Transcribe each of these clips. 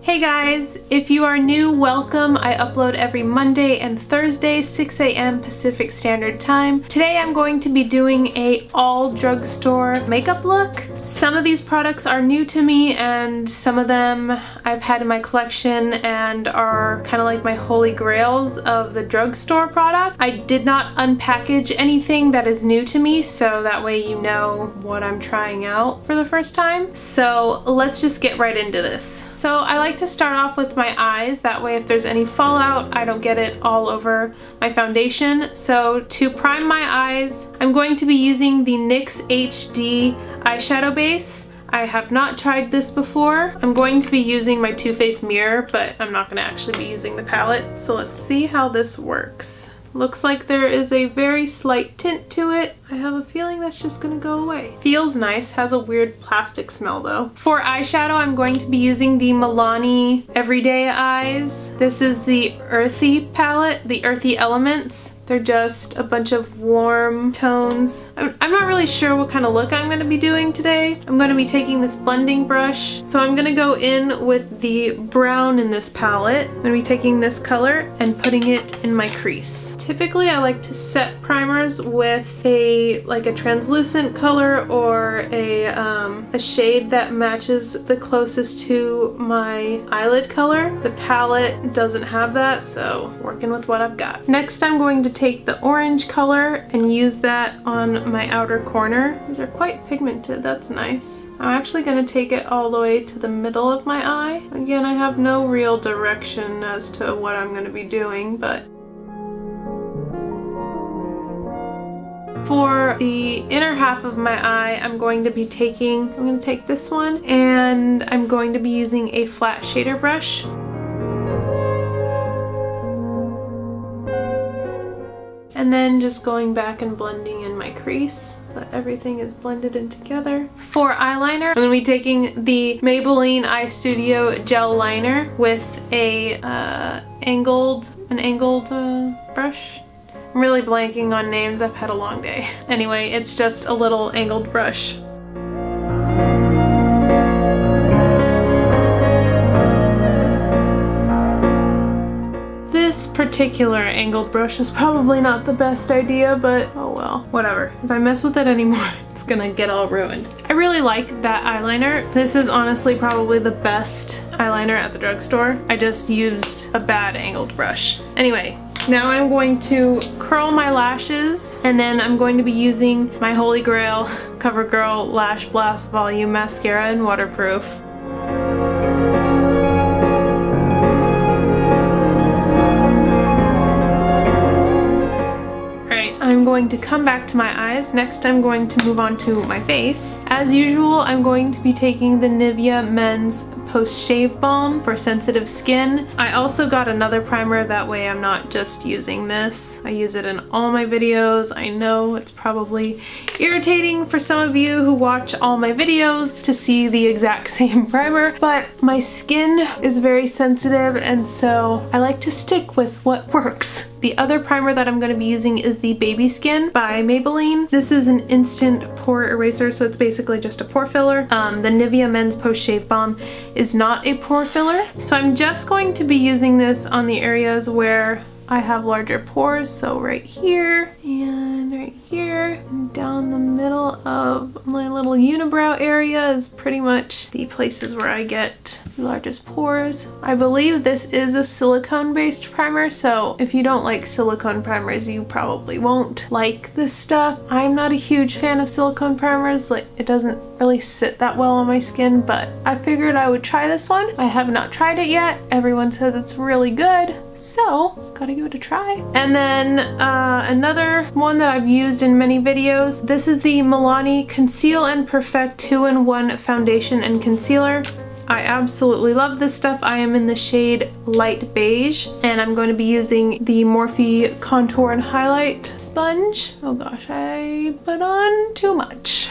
Hey guys, if you are new, welcome. I upload every Monday and Thursday, 6 a.m. Pacific Standard Time. Today I'm going to be doing a all drugstore makeup look. Some of these products are new to me and some of them I've had in my collection and are kind of like my holy grails of the drugstore product. I did not unpackage anything that is new to me, so that way you know what I'm trying out for the first time. So let's just get right into this. So I like to start off with my eyes, that way if there's any fallout I don't get it all over my foundation. So to prime my eyes, I'm going to be using the NYX HD eyeshadow base. I have not tried this before. I'm going to be using my Too Faced mirror, but I'm not going to actually be using the palette. So let's see how this works. Looks like there is a very slight tint to it. I have a feeling that's just gonna go away. Feels nice, has a weird plastic smell though. For eyeshadow, I'm going to be using the Milani Everyday Eyes. This is the Earthy palette, the Earthy Elements. They're just a bunch of warm tones. I'm not really sure what kind of look I'm going to be doing today. I'm going to be taking this blending brush. So I'm going to go in with the brown in this palette. I'm going to be taking this color and putting it in my crease. Typically I like to set primers with a translucent color or a shade that matches the closest to my eyelid color. The palette doesn't have that, so working with what I've got. Next I'm going to take the orange color and use that on my outer corner. These are quite pigmented, that's nice. I'm actually going to take it all the way to the middle of my eye. Again, I have no real direction as to what I'm going to be doing, but for the inner half of my eye, I'm going to take this one and I'm going to be using a flat shader brush. And then just going back and blending in my crease so that everything is blended in together. For eyeliner, I'm going to be taking the Maybelline Eye Studio gel liner with a angled brush. I'm really blanking on names, I've had a long day. Anyway, it's just a little angled brush. This particular angled brush is probably not the best idea, but oh well, whatever. If I mess with it anymore, it's gonna get all ruined. I really like that eyeliner. This is honestly probably the best eyeliner at the drugstore. I just used a bad angled brush. Anyway, now I'm going to curl my lashes and then I'm going to be using my holy grail CoverGirl Lash Blast Volume Mascara in Waterproof. I'm going to come back to my eyes. Next I'm going to move on to my face. As usual, I'm going to be taking the Nivea Men's Post-Shave Balm for sensitive skin. I also got another primer, that way I'm not just using this. I use it in all my videos. I know it's probably irritating for some of you who watch all my videos to see the exact same primer, but my skin is very sensitive and so I like to stick with what works. The other primer that I'm going to be using is the Baby Skin by Maybelline. This is an instant pore eraser, so it's basically just a pore filler. The Nivea Men's Post Shave Balm is not a pore filler, so I'm just going to be using this on the areas where I have larger pores, so right here and right here and down the middle of my little unibrow area is pretty much the places where I get the largest pores. I believe this is a silicone based primer, so if you don't like silicone primers you probably won't like this stuff. I'm not a huge fan of silicone primers, like it doesn't really sit that well on my skin, but I figured I would try this one. I have not tried it yet. Everyone says it's really good, so gotta give it a try. And then another one that I've used in many videos, this is the Milani Conceal and Perfect 2-in-1 Foundation and Concealer. I absolutely love this stuff. I am in the shade Light Beige and I'm going to be using the Morphe Contour and Highlight Sponge. Oh gosh, I put on too much.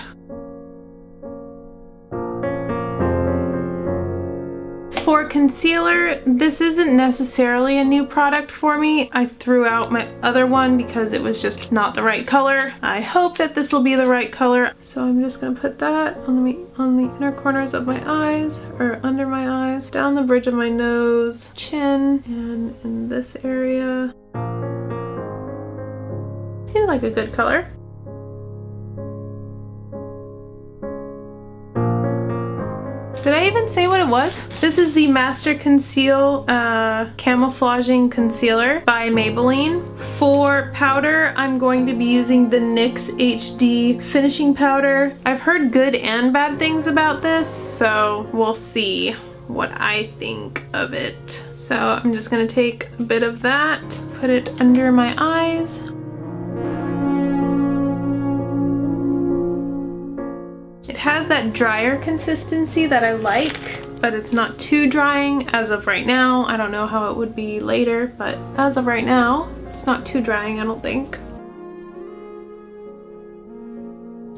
For concealer, this isn't necessarily a new product for me. I threw out my other one because it was just not the right color. I hope that this will be the right color. So I'm just gonna put that on the inner corners of my eyes, or under my eyes, down the bridge of my nose, chin, and in this area. Seems like a good color. Did I even say what it was? This is the Master Conceal Camouflaging Concealer by Maybelline. For powder, I'm going to be using the NYX HD Finishing Powder. I've heard good and bad things about this, so we'll see what I think of it. So I'm just gonna take a bit of that, put it under my eyes. It has that drier consistency that I like, but it's not too drying as of right now. I don't know how it would be later, but as of right now, it's not too drying, I don't think.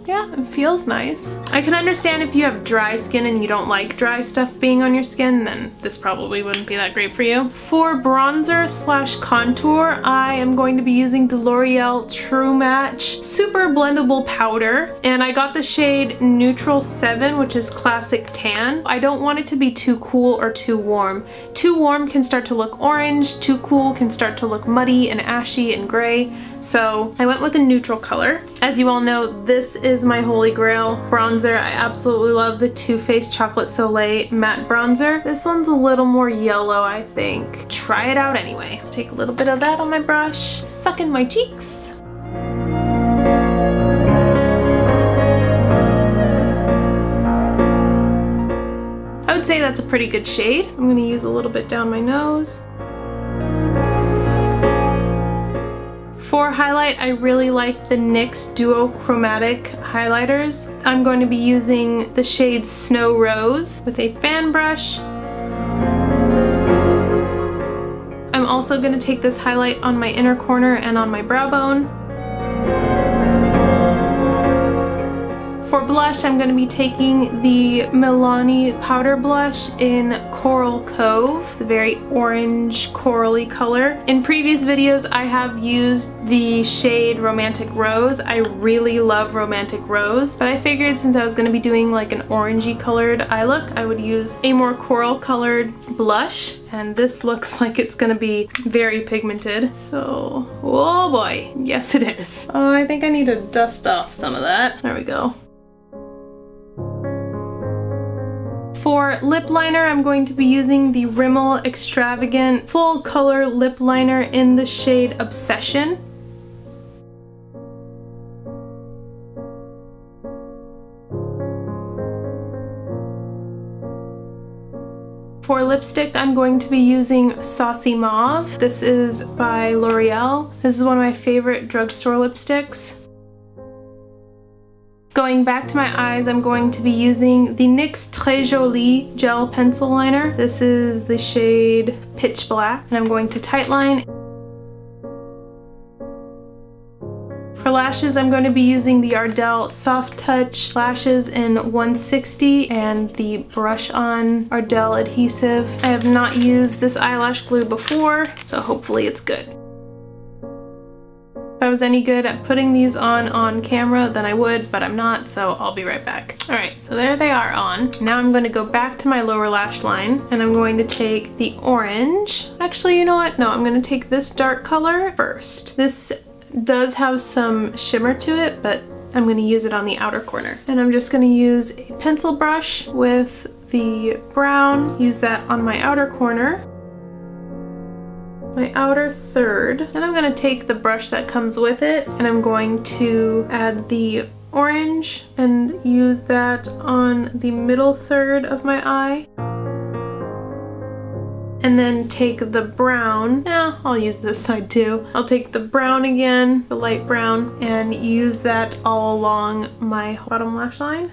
Yeah, it feels nice. I can understand if you have dry skin and you don't like dry stuff being on your skin, then this probably wouldn't be that great for you. For bronzer slash contour, I am going to be using the L'Oreal True Match Super Blendable Powder, and I got the shade Neutral 7, which is Classic Tan. I don't want it to be too cool or too warm. Too warm can start to look orange, too cool can start to look muddy and ashy and gray. So I went with a neutral color. As you all know, this is my holy grail bronzer. I absolutely love the Too Faced Chocolate Soleil matte bronzer. This one's a little more yellow, I think. Try it out anyway. Let's take a little bit of that on my brush, suck in my cheeks. I would say that's a pretty good shade. I'm gonna use a little bit down my nose. For highlight, I really like the NYX Duo Chromatic highlighters. I'm going to be using the shade Snow Rose with a fan brush. I'm also going to take this highlight on my inner corner and on my brow bone. For blush, I'm going to be taking the Milani powder blush in Coral Cove. It's a very orange corally color. In previous videos, I have used the shade Romantic Rose. I really love Romantic Rose, but I figured since I was going to be doing like an orangey colored eye look, I would use a more coral colored blush. And this looks like it's gonna be very pigmented. So, oh boy, yes it is. Oh, I think I need to dust off some of that. There we go. For lip liner, I'm going to be using the Rimmel Extravagant Full Color Lip Liner in the shade Obsession. For lipstick, I'm going to be using Saucy Mauve. This is by L'Oreal. This is one of my favorite drugstore lipsticks. Going back to my eyes, I'm going to be using the NYX Très Jolie Gel Pencil Liner. This is the shade Pitch Black, and I'm going to tightline. For lashes, I'm going to be using the Ardell Soft Touch Lashes in 160 and the Brush On Ardell Adhesive. I have not used this eyelash glue before, so hopefully it's good. If I was any good at putting these on camera, then I would, but I'm not, so I'll be right back. Alright, so there they are on. Now I'm going to go back to my lower lash line, and I'm going to take the orange. Actually, you know what? No, I'm going to take this dark color first. This does have some shimmer to it, but I'm going to use it on the outer corner. And I'm just going to use a pencil brush with the brown, use that on my outer corner, my outer third. Then I'm going to take the brush that comes with it, and I'm going to add the orange and use that on the middle third of my eye. And then take the brown, I'll use this side too. I'll take the brown again, the light brown, and use that all along my bottom lash line.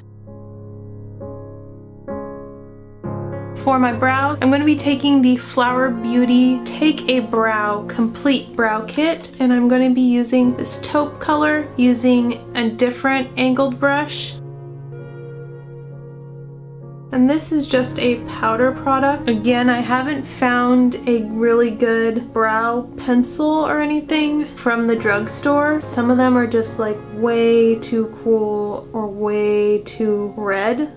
For my brows, I'm going to be taking the Flower Beauty Take a Brow Complete Brow Kit, and I'm going to be using this taupe color, using a different angled brush. And this is just a powder product. Again, I haven't found a really good brow pencil or anything from the drugstore. Some of them are just like way too cool or way too red.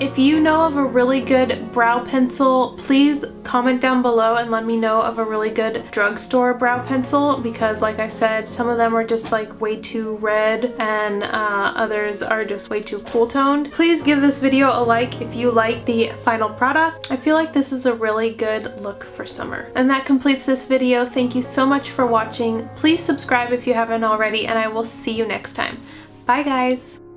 If you know of a really good brow pencil, please comment down below and let me know of a really good drugstore brow pencil, because like I said, some of them are just like way too red and others are just way too cool toned. Please give this video a like if you like the final product. I feel like this is a really good look for summer. And that completes this video. Thank you so much for watching. Please subscribe if you haven't already, and I will see you next time. Bye guys!